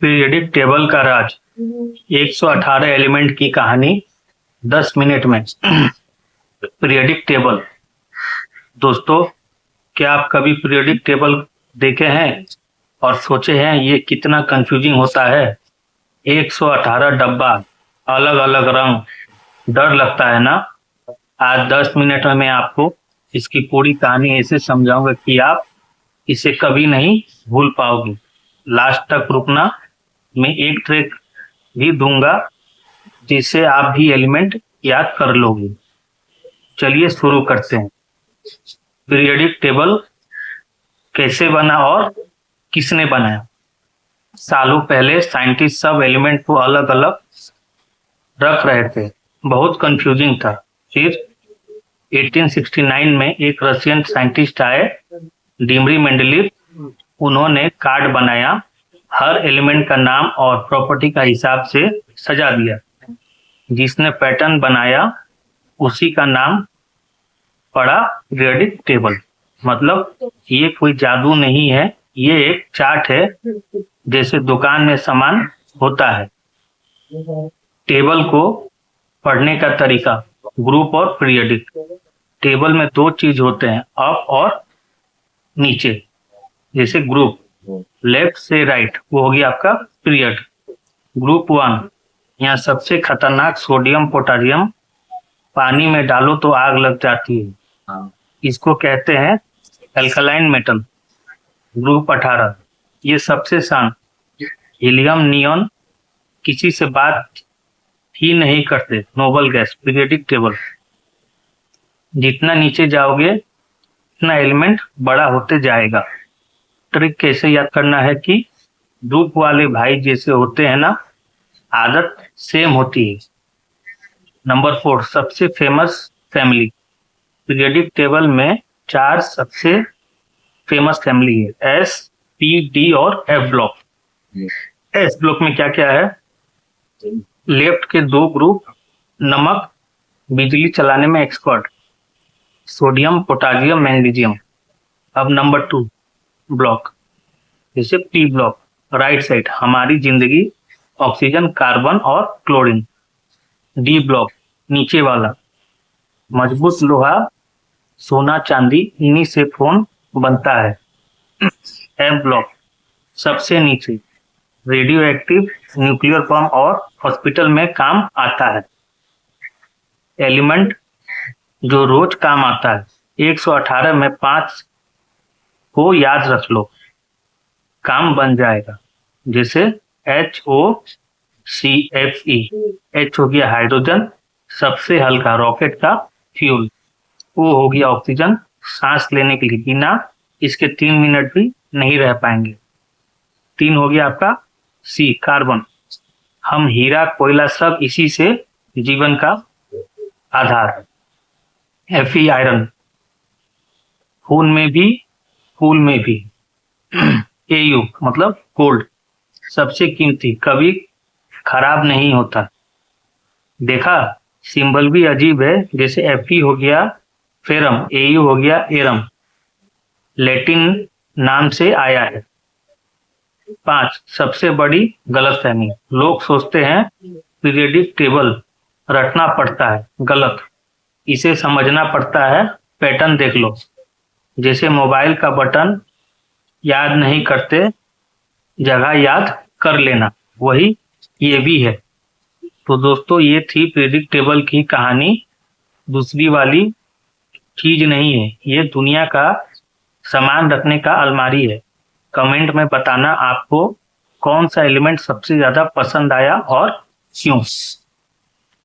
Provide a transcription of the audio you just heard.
Periodic table का राज 118 element की कहानी 10 मिनट में। Periodic table. दोस्तों, क्या आप कभी पीरियडिक टेबल देखे हैं और सोचे हैं ये कितना कंफ्यूजिंग होता है? 118 डब्बा, अलग अलग रंग, डर लगता है ना? आज 10 मिनट में मैं आपको इसकी पूरी कहानी ऐसे समझाऊंगा कि आप इसे कभी नहीं भूल पाओगे। लास्ट तक रुकना, मैं एक ट्रिक भी दूंगा जिससे आप भी एलिमेंट याद कर लोगे। चलिए शुरू करते हैं। पीरियडिक टेबल कैसे बना और किसने बनाया? सालों पहले साइंटिस्ट सब एलिमेंट को अलग अलग रख रहे थे। बहुत कंफ्यूजिंग था। फिर 1869 में एक रशियन साइंटिस्ट आए, डिमित्री मेंडलीव। उन्होंने कार्ड बनाया, हर एलिमेंट का नाम और प्रॉपर्टी का हिसाब से सजा दिया। जिसने पैटर्न बनाया उसी का नाम पड़ा पीरियडिक टेबल। मतलब ये कोई जादू नहीं है, ये एक चार्ट है, जैसे दुकान में सामान होता है। टेबल को पढ़ने का तरीका, ग्रुप और पीरियडिक। टेबल में दो चीज होते हैं, अप और नीचे। जैसे ग्रुप, लेफ्ट से राइट, वो हो गया आपका पीरियड। ग्रुप 1, यहाँ सबसे खतरनाक सोडियम पोटेशियम, पानी में डालो तो आग लग जाती है, इसको कहते हैं एल्कलाइन मेटल। ग्रुप 18, ये सबसे शांत, हीलियम नियॉन, किसी से बात ही नहीं करते, नोबल गैस। पीरियडिक टेबल, जितना नीचे जाओगे उतना एलिमेंट बड़ा होते जाएगा। ट्रिक कैसे याद करना है कि ग्रुप वाले भाई जैसे होते हैं ना, आदत सेम होती है। नंबर 4, सबसे फेमस फैमिली। पीरियडिक टेबल में 4 सबसे फेमस फैमिली है, एस, पी, डी और एफ ब्लॉक। एस ब्लॉक में क्या क्या है? लेफ्ट के 2 ग्रुप, नमक, बिजली चलाने में एक्सपर्ट, सोडियम, पोटेशियम, मैग्नीशियम। अब नंबर 2 ब्लॉक, जैसे पी ब्लॉक, राइट साइड, हमारी जिंदगी, ऑक्सीजन, कार्बन और क्लोरीन। डी ब्लॉक, नीचे वाला, मजबूत लोहा, सोना, चांदी, इन्हीं से फोन बनता है। एफ ब्लॉक, सबसे नीचे, रेडियो एक्टिव, न्यूक्लियर बम और हॉस्पिटल में काम आता है। एलिमेंट जो रोज काम आता है, 118 में 5 को याद रख लो, काम बन जाएगा। जैसे HOCFE, H हो गया हाइड्रोजन, सबसे हल्का, रॉकेट का फ्यूल। O हो गया ऑक्सीजन, सांस लेने के लिए, बिना इसके 3 मिनट भी नहीं रह पाएंगे। 3 हो गया आपका C, कार्बन, हम हीरा, कोयला, सब इसी से जीवन का आधार है। Fe, आयरन, खून में भी, फूल में भी। AU मतलब गोल्ड, सबसे कीमती, कभी खराब नहीं होता। देखा, सिंबल भी अजीब है, जैसे Fe हो गया फेरम, AU हो गया एरम, लैटिन नाम से आया है। 5, सबसे बड़ी गलतफहमी, लोग सोचते हैं पीरियडिक टेबल रटना पड़ता है, गलत, इसे समझना पड़ता है। पैटर्न देख लो, जैसे मोबाइल का बटन याद नहीं करते, जगह याद कर लेना, वही ये भी है। तो दोस्तों, ये थी पीरियडिक टेबल की कहानी। दूसरी वाली चीज नहीं है, ये दुनिया का सामान रखने का अलमारी है। कमेंट में बताना आपको कौन सा एलिमेंट सबसे ज्यादा पसंद आया और क्यों।